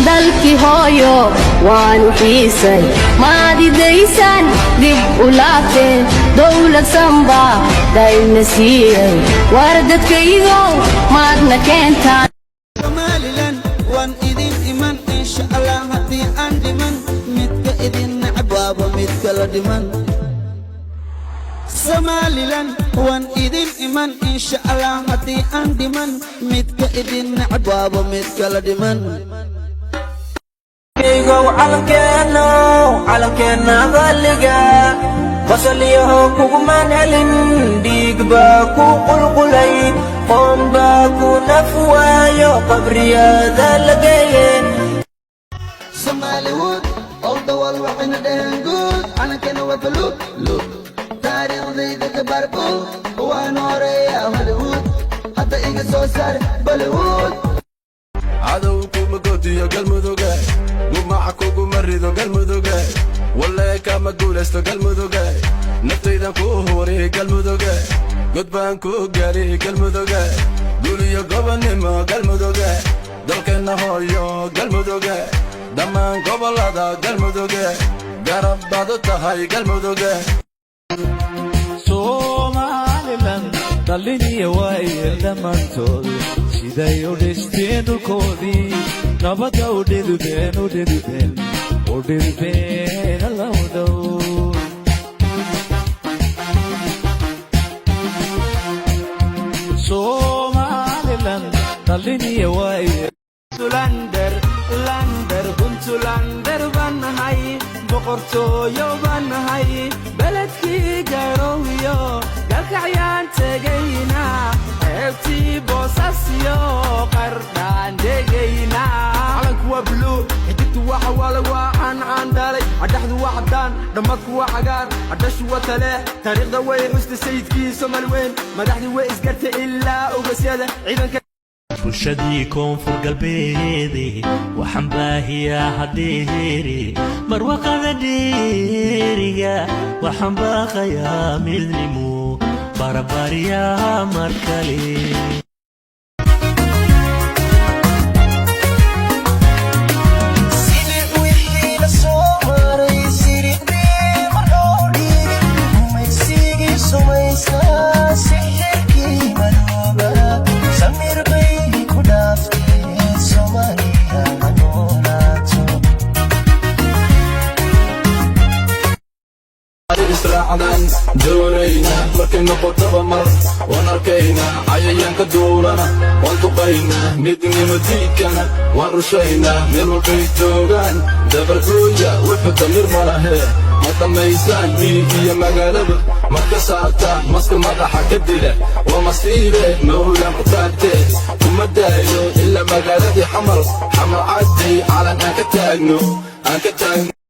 dalkii hooyo waanu xiisay maadidaysan dib u laabteen dawlad samba dayna siiyey war dadkaygow maadna keentaan Somaliland waan idin iman insha Allah haddii aan dhiman midka idin nacbaaba midka la dhiman Somaliland waan idin iman insha Allah haddii aan dhiman midka idin nacbaaba midka la dhiman كيغو علمكنا غالقا بصليه كوكمان هلين ديق باكو قلقلي قوم باكو نفوايو قبريا ذا لقين Somaliwood all the world waxayna dhaheen good calankana waa baluug luug taariikhdayda ka barbo waan horeeya Hollywood hadda iga soo saar Bollywood عدو كوما قوتيو قلمدوغا ومعا كوكو مريدو قلمدوغا ولا كاما قولستو قلمدوغا نفتيدا كوهوري قلمدوغا قدبان كو قاري قلمدوغا قوليو قوانيمو قلمدوغا دلكنا هويو قلمدوغا دمان قبلادا قلمدوغا قرب بادو تهاي قلمدوغا Somaliland dhallinya waayeel dhammaantood siday u dhisteen dhulkoodii nabadda u dhidubeen allow dhow Somaliland dhallinya waayeel lander puntlander baan nahay boqortooyo baan nahay beledkii garowiyo galkacyaan tegayna ceebtii boosasyo qardhaan degayna calanku waa bluu xidigtu waa xawaale waa aan dhalay cadhaxdu waa caddaan dhammadku waa cagaar cadhashu waa tale taariikhda way xusta sayidkii Soomaali weyn madaxdii way isgartay ilaa ogasyada ciidanka bulshadii koonfur galbeede waxaan baahiyaa hadeeri marwaqada dheeriga waxaan baaqayaa midnimo barabariyaa mar kale دورينا مركنا قطبة مر ونركينا عيان كدورنا وانتقينا ندني مديكنا ونرشينا من القيتوغان دبر قوية وحد المرمرة مطميسان بيهي مغالبة مركساتا مسك مضحة كدلة ومصيري مولا مقتاتي ومدايو إلا مغالبي حمر عدي على أنك تاغنو